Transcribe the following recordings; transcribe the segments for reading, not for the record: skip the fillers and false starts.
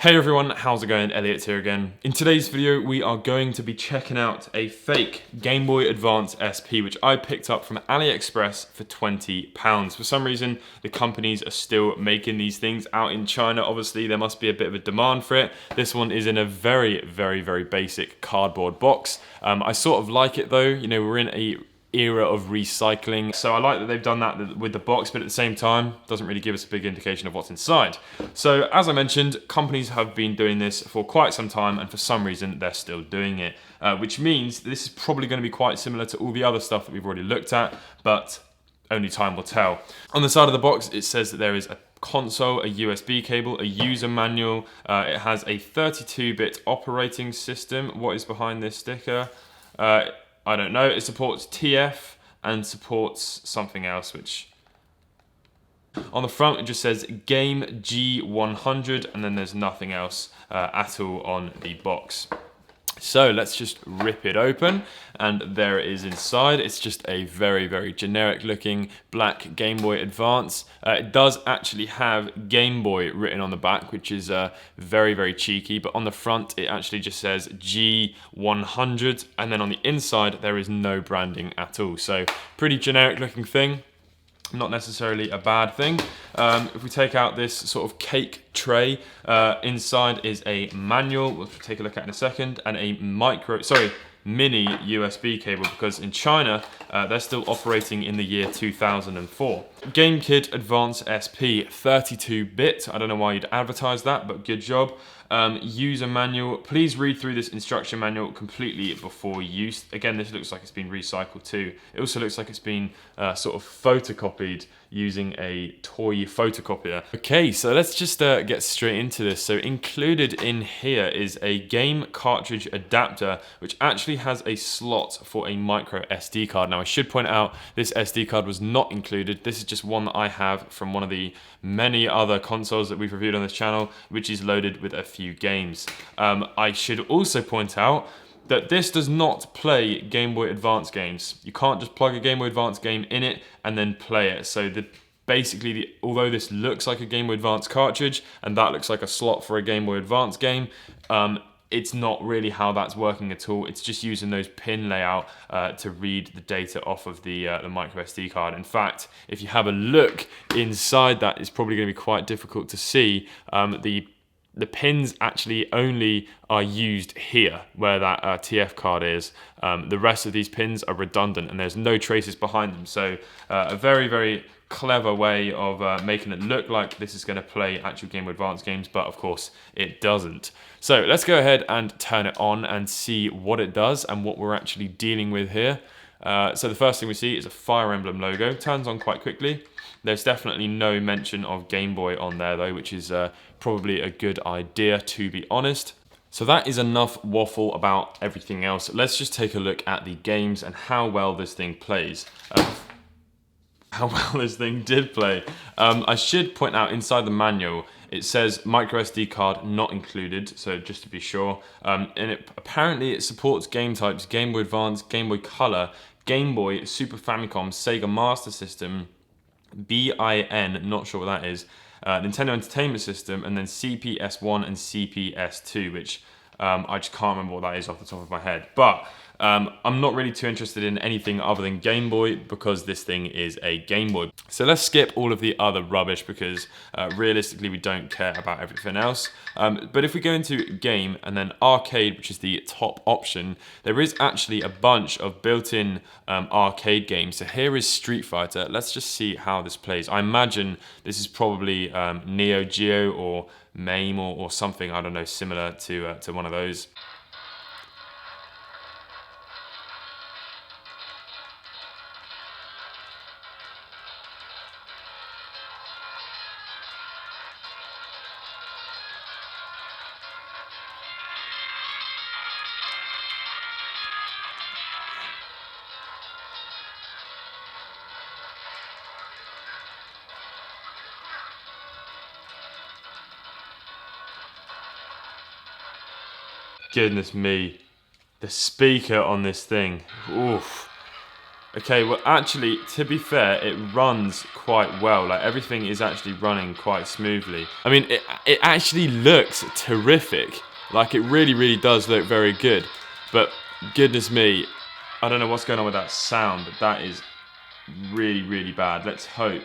Hey everyone, how's it going? Elliot here again. In today's video, we are going to be checking out a fake Game Boy Advance SP, which I picked up from AliExpress for £20. For some reason, the companies are still making these things out in China. Obviously, there must be a bit of a demand for it. This one is in a very basic cardboard box. I sort of like it though. You know, we're in a era of recycling. So I like that they've done that with the box, but at the same time, doesn't really give us a big indication of what's inside. So as I mentioned, companies have been doing this for quite some time, and for some reason, they're still doing it, which means this is probably going to be quite similar to all the other stuff that we've already looked at, but only time will tell. On the side of the box, it says that there is a console, a USB cable, a user manual. It has a 32-bit operating system. What is behind this sticker? I don't know. It supports TF and supports something else, which on the front it just says Game G100, and then there's nothing else at all on the box. So let's just rip it open, and there it is inside. It's just a very generic looking black Game Boy Advance. It does actually have Game Boy written on the back, which is very cheeky, but on the front it actually just says G100, and then on the inside there is no branding at all. So pretty generic looking thing. Not necessarily a bad thing. If we take out this sort of cake tray, inside is a manual, which we'll take a look at in a second, and a mini USB cable, because in China, they're still operating in the year 2004. GameKit Advance SP, 32-bit. I don't know why you'd advertise that, but good job. User manual. Please read through this instruction manual completely before use. Again, this looks like it's been recycled too. It also looks like it's been sort of photocopied using a toy photocopier. Okay, so let's just get straight into this. So included in here is a game cartridge adapter, which actually has a slot for a micro SD card. Now I should point out this SD card was not included. This is just one that I have from one of the many other consoles that we've reviewed on this channel, which is loaded with a few games. I should also point out that this does not play Game Boy Advance games. You can't just plug a Game Boy Advance game in it and then play it. So although this looks like a Game Boy Advance cartridge and that looks like a slot for a Game Boy Advance game, it's not really how that's working at all. It's just using those pin layout to read the data off of the micro SD card. In fact, if you have a look inside that, it's probably going to be quite difficult to see. The pins actually only are used here where that TF card is. The rest of these pins are redundant and there's no traces behind them. So a very clever way of making it look like this is going to play actual Game Boy Advance games, but of course it doesn't. So let's go ahead and turn it on and see what it does and what we're actually dealing with here. So the first thing we see is a Fire Emblem logo. Turns on quite quickly. There's definitely no mention of Game Boy on there though, which is probably a good idea, to be honest. So that is enough waffle about everything else. Let's just take a look at the games and how well this thing plays. How well this thing did play. I should point out inside the manual, it says micro SD card not included, so just to be sure. And apparently it supports game types Game Boy Advance, Game Boy Color, Game Boy, Super Famicom, Sega Master System, BIN, not sure what that is, Nintendo Entertainment System, and then CPS1 and CPS2, which I just can't remember what that is off the top of my head. But I'm not really too interested in anything other than Game Boy because this thing is a Game Boy. So let's skip all of the other rubbish because realistically we don't care about everything else. But if we go into game and then arcade, which is the top option, there is actually a bunch of built-in arcade games. So here is Street Fighter. Let's just see how this plays. I imagine this is probably Neo Geo or MAME or something, I don't know, similar to one of those. Goodness me, the speaker on this thing, oof. Okay, well actually, to be fair, it runs quite well. Like everything is actually running quite smoothly. I mean, it actually looks terrific. Like it really, really does look very good. But goodness me, I don't know what's going on with that sound, but that is really, really bad. Let's hope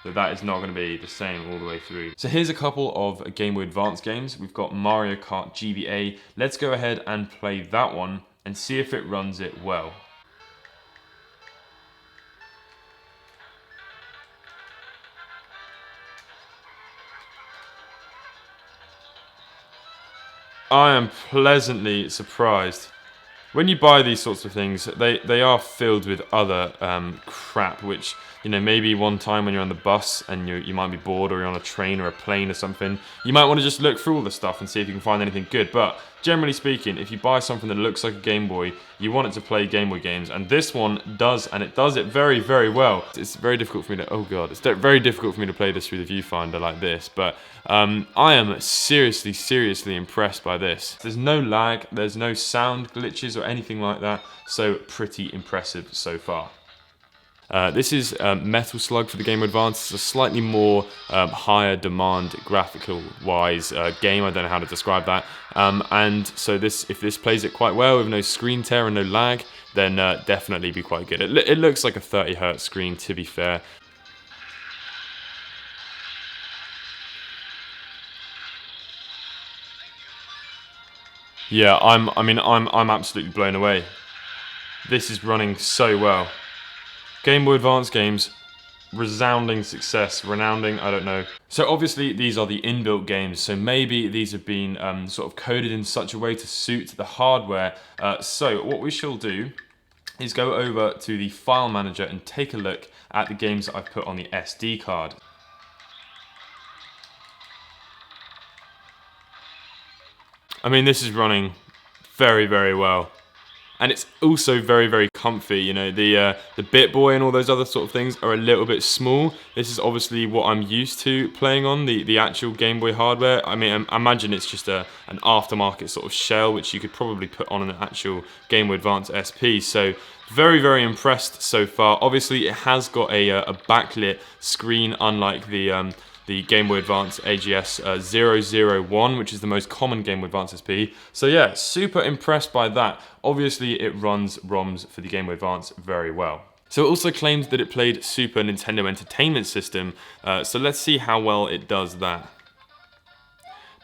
that that is not going to be the same all the way through. So here's a couple of Game Boy Advance games. We've got Mario Kart GBA. Let's go ahead and play that one and see if it runs it well. I am pleasantly surprised. When you buy these sorts of things, they are filled with other crap, which, you know, maybe one time when you're on the bus and you might be bored, or you're on a train or a plane or something, you might want to just look through all the stuff and see if you can find anything good. But generally speaking, if you buy something that looks like a Game Boy, you want it to play Game Boy games, and this one does, and it does it very, very well. It's very difficult for me to, oh god, it's very difficult for me to play this through the viewfinder like this, but I am seriously, seriously impressed by this. There's no lag, there's no sound glitches or anything like that, so pretty impressive so far. This is Metal Slug for the Game Boy Advance. It's a slightly more higher demand graphical-wise game. I don't know how to describe that. And so if this plays it quite well with no screen tear and no lag, then definitely be quite good. It looks like a 30 Hz screen, to be fair. Yeah, I'm absolutely blown away. This is running so well. Game Boy Advance games, resounding success, renounding, I don't know. So obviously these are the inbuilt games, so maybe these have been sort of coded in such a way to suit the hardware. So what we shall do is go over to the file manager and take a look at the games that I've put on the SD card. I mean, this is running very, very well. And it's also very, very comfy. You know, the BitBoy and all those other sort of things are a little bit small. This is obviously what I'm used to playing on, the actual Game Boy hardware. I mean, I imagine it's just an aftermarket sort of shell, which you could probably put on an actual Game Boy Advance SP. So very, very impressed so far. Obviously, it has got a backlit screen, unlike the Game Boy Advance AGS 001, which is the most common Game Boy Advance SP. So yeah, super impressed by that. Obviously, it runs ROMs for the Game Boy Advance very well. So it also claimed that it played Super Nintendo Entertainment System, so let's see how well it does that.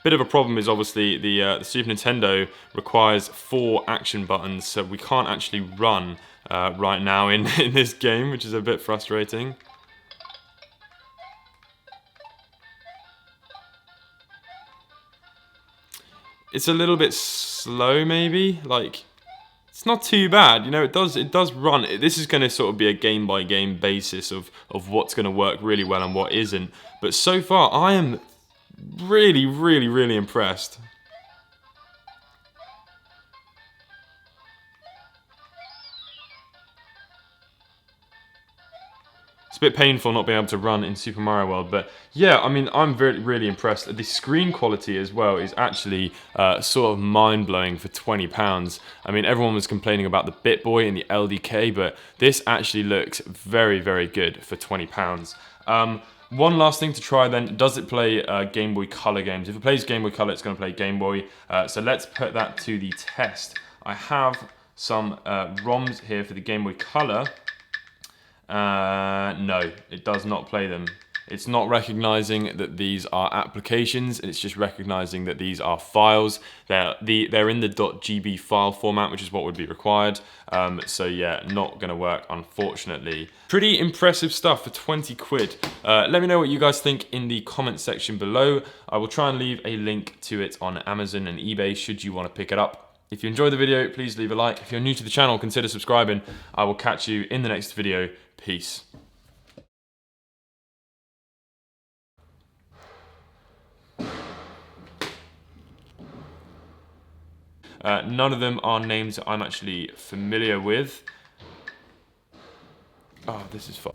Bit of a problem is obviously the Super Nintendo requires 4 action buttons, so we can't actually run right now in this game, which is a bit frustrating. It's a little bit slow, maybe. Like, it's not too bad. You know, it does run. This is going to sort of be a game by game basis of what's going to work really well and what isn't. But so far, I am really, really, really impressed. It's a bit painful not being able to run in Super Mario World, but yeah, I mean, I'm really impressed. The screen quality as well is actually sort of mind-blowing for £20. I mean, everyone was complaining about the BitBoy and the LDK, but this actually looks very, very good for £20. One last thing to try then, does it play Game Boy Color games? If it plays Game Boy Color, it's going to play Game Boy, so let's put that to the test. I have some ROMs here for the Game Boy Color. No, it does not play them. It's not recognizing that these are applications, it's just recognizing that these are files. They're in the .gb file format, which is what would be required. So yeah, not gonna work, unfortunately. Pretty impressive stuff for 20 quid. Let me know what you guys think in the comment section below. I will try and leave a link to it on Amazon and eBay should you want to pick it up. If you enjoyed the video, please leave a like. If you're new to the channel, consider subscribing. I will catch you in the next video. Peace. None of them are names that I'm actually familiar with. Oh, this is fun.